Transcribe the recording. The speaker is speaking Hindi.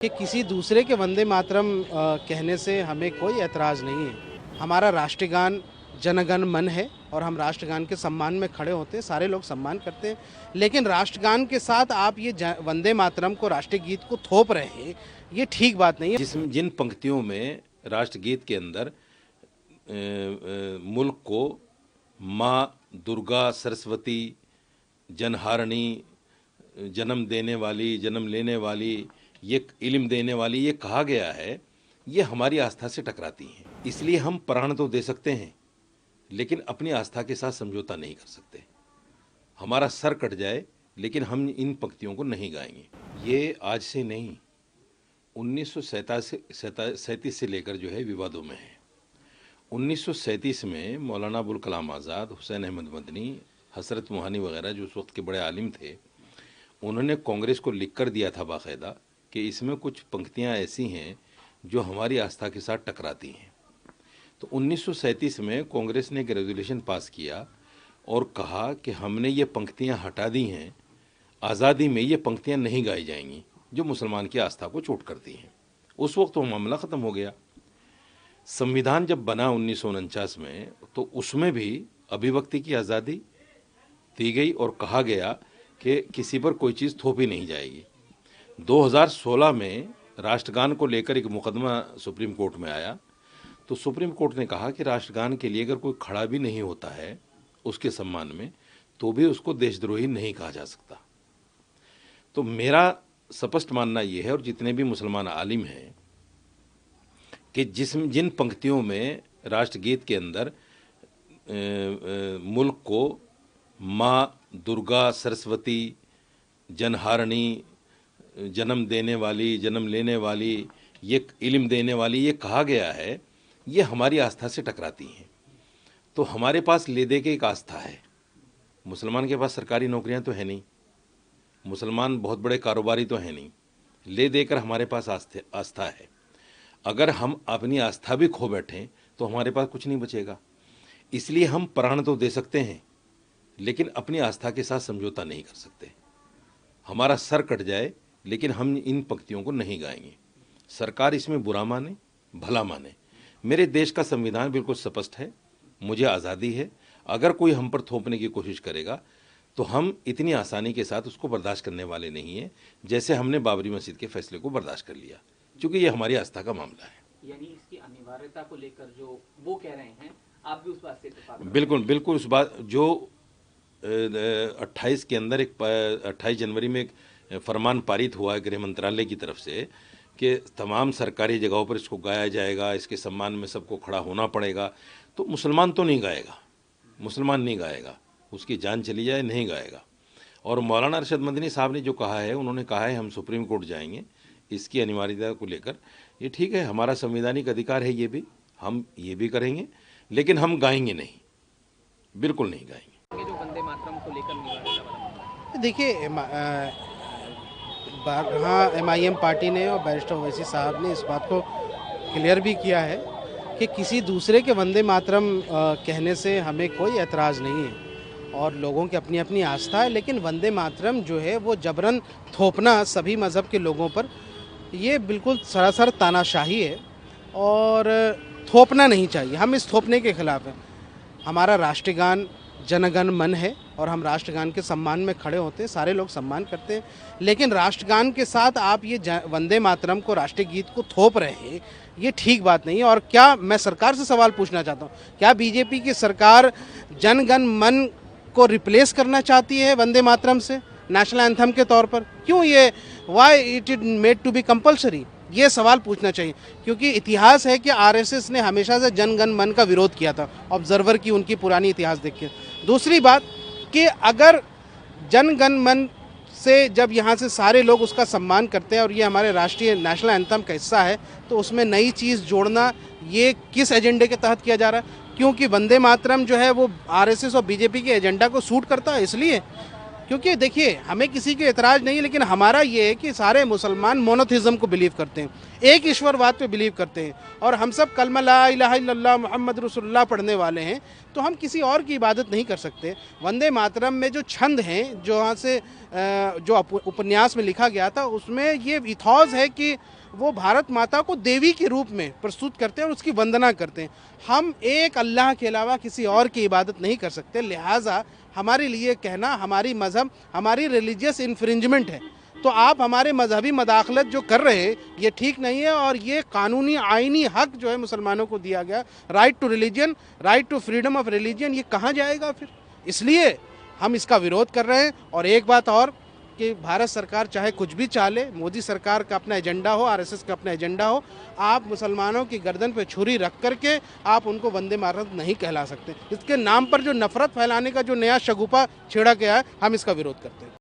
कि किसी दूसरे के वंदे मातरम कहने से हमें कोई ऐतराज़ नहीं है। हमारा राष्ट्रगान जनगण मन है और हम राष्ट्रगान के सम्मान में खड़े होते हैं, सारे लोग सम्मान करते हैं। लेकिन राष्ट्रगान के साथ आप ये वंदे मातरम को, राष्ट्रीय गीत को थोप रहे हैं, ये ठीक बात नहीं है। जिन पंक्तियों में राष्ट्रगीत के अंदर मुल्क को माँ दुर्गा, सरस्वती, जनहारिणी, जन्म देने वाली, जन्म लेने वाली, ये इल्म देने वाली ये कहा गया है, ये हमारी आस्था से टकराती हैं। इसलिए हम प्राण तो दे सकते हैं, लेकिन अपनी आस्था के साथ समझौता नहीं कर सकते। हमारा सर कट जाए, लेकिन हम इन पंक्तियों को नहीं गाएंगे। ये आज से नहीं, 1937 से लेकर जो है विवादों में है। 1937 में मौलाना अबुल कलाम आज़ाद, हुसैन अहमद मदनी, हसरत मोहानी वगैरह जो उस वक्त के बड़े आलिम थे, उन्होंने कांग्रेस को लिख कर दिया था बाकायदा कि इसमें कुछ पंक्तियां ऐसी हैं जो हमारी आस्था के साथ टकराती हैं। तो 1937 में कांग्रेस ने एक रेजोल्यूशन पास किया और कहा कि हमने ये पंक्तियां हटा दी हैं, आज़ादी में ये पंक्तियां नहीं गाई जाएंगी जो मुसलमान की आस्था को चोट करती हैं। उस वक्त वो मामला ख़त्म हो गया। संविधान जब बना 1949 में, तो उसमें भी अभिव्यक्ति की आज़ादी दी गई और कहा गया कि किसी पर कोई चीज़ थोपी नहीं जाएगी। 2016 में राष्ट्रगान को लेकर एक मुकदमा सुप्रीम कोर्ट में आया, तो सुप्रीम कोर्ट ने कहा कि राष्ट्रगान के लिए अगर कोई खड़ा भी नहीं होता है उसके सम्मान में, तो भी उसको देशद्रोही नहीं कहा जा सकता। तो मेरा स्पष्ट मानना ये है, और जितने भी मुसलमान आलिम हैं, कि जिन पंक्तियों में राष्ट्रगीत के अंदर मुल्क को माँ दुर्गा, सरस्वती, जनहारिणी, जन्म देने वाली, जन्म लेने वाली, ये इल्म देने वाली ये कहा गया है, ये हमारी आस्था से टकराती हैं। तो हमारे पास ले दे के एक आस्था है। मुसलमान के पास सरकारी नौकरियां तो है नहीं, मुसलमान बहुत बड़े कारोबारी तो है नहीं, ले देकर हमारे पास आस्था है। अगर हम अपनी आस्था भी खो बैठें तो हमारे पास कुछ नहीं बचेगा। इसलिए हम प्राण तो दे सकते हैं, लेकिन अपनी आस्था के साथ समझौता नहीं कर सकते। हमारा सर कट जाए, लेकिन हम इन पंक्तियों को नहीं गाएंगे। सरकार इसमें बुरा माने, भला माने, मेरे देश का संविधान बिल्कुल स्पष्ट है, मुझे आज़ादी है। अगर कोई हम पर थोपने की कोशिश करेगा तो हम इतनी आसानी के साथ उसको बर्दाश्त करने वाले नहीं हैं, जैसे हमने बाबरी मस्जिद के फैसले को बर्दाश्त कर लिया, क्योंकि ये हमारी आस्था का मामला है। यानी इसकी अनिवार्यता को लेकर जो वो कह रहे हैं, आप भी उस बात से इत्तेफाक? बिल्कुल उस बात जो 28 के अंदर 28 जनवरी में एक फरमान पारित हुआ है गृह मंत्रालय की तरफ से कि तमाम सरकारी जगहों पर इसको गाया जाएगा, इसके सम्मान में सबको खड़ा होना पड़ेगा। तो मुसलमान तो नहीं गाएगा, मुसलमान नहीं गाएगा, उसकी जान चली जाए नहीं गाएगा। और मौलाना अरशद मदनी साहब ने जो कहा है, उन्होंने कहा है हम सुप्रीम कोर्ट जाएंगे इसकी अनिवार्यता को लेकर। ये ठीक है, हमारा संवैधानिक अधिकार है, ये भी हम ये भी करेंगे, लेकिन हम गाएंगे नहीं, बिल्कुल नहीं गाएंगे। जो वंदे मातरम को लेकर देखिए, हाँ, MIM पार्टी ने और बैरिस्टर ओवैसी साहब ने इस बात को क्लियर भी किया है कि किसी दूसरे के वंदे मातरम कहने से हमें कोई ऐतराज़ नहीं है और लोगों की अपनी अपनी आस्था है। लेकिन वंदे मातरम जो है वो जबरन थोपना सभी मज़हब के लोगों पर, ये बिल्कुल सरासर तानाशाही है और थोपना नहीं चाहिए। हम इस थोपने के खिलाफ़ हैं। हमारा राष्ट्रगान जनगण मन है और हम राष्ट्रगान के सम्मान में खड़े होते हैं, सारे लोग सम्मान करते हैं। लेकिन राष्ट्रगान के साथ आप ये वंदे मातरम को, राष्ट्रीय गीत को थोप रहे हैं, ये ठीक बात नहीं है। और क्या मैं सरकार से सवाल पूछना चाहता हूँ, क्या बीजेपी की सरकार जनगण मन को रिप्लेस करना चाहती है वंदे मातरम से नेशनल एंथम के तौर पर? क्यों ये why it is made to be compulsory, ये सवाल पूछना चाहिए। क्योंकि इतिहास है कि RSS ने हमेशा से जनगण मन का विरोध किया था। ऑब्जर्वर की उनकी पुरानी इतिहास देखिए। दूसरी बात कि अगर जनगण मन से जब यहाँ से सारे लोग उसका सम्मान करते हैं और ये हमारे राष्ट्रीय नेशनल एंथम का हिस्सा है, तो उसमें नई चीज़ जोड़ना ये किस एजेंडे के तहत किया जा रहा है? क्योंकि वंदे मातरम जो है वो RSS और BJP के एजेंडा को सूट करता है, इसलिए क्योंकि देखिए हमें किसी के एतराज़ नहीं है, लेकिन हमारा ये है कि सारे मुसलमान मोनोथिज़म को बिलीव करते हैं, एक ईश्वरवाद पे बिलीव करते हैं, और हम सब कलमा ला इलाहा इल्लल्लाह मुहम्मद रसूलुल्लाह पढ़ने वाले हैं, तो हम किसी और की इबादत नहीं कर सकते। वंदे मातरम में जो छंद हैं, जो वहाँ से जो उपन्यास में लिखा गया था, उसमें ये इथॉस है कि वो भारत माता को देवी के रूप में प्रस्तुत करते हैं और उसकी वंदना करते हैं। हम एक अल्लाह के अलावा किसी और की इबादत नहीं कर सकते, लिहाजा हमारे लिए कहना हमारी मज़हब, हमारी रिलीजियस इन्फ्रिंजमेंट है। तो आप हमारे मजहबी मदाखलत जो कर रहे हैं ये ठीक नहीं है, और ये कानूनी आइनी हक जो है मुसलमानों को दिया गया, right to religion, right to freedom of religion, ये कहाँ जाएगा फिर? इसलिए हम इसका विरोध कर रहे हैं। और एक बात और कि भारत सरकार चाहे कुछ भी चाले, मोदी सरकार का अपना एजेंडा हो, आरएसएस का अपना एजेंडा हो, आप मुसलमानों की गर्दन पे छुरी रख करके आप उनको वंदे मातरम नहीं कहला सकते। इसके नाम पर जो नफरत फैलाने का जो नया शगुफा छेड़ा गया है, हम इसका विरोध करते हैं।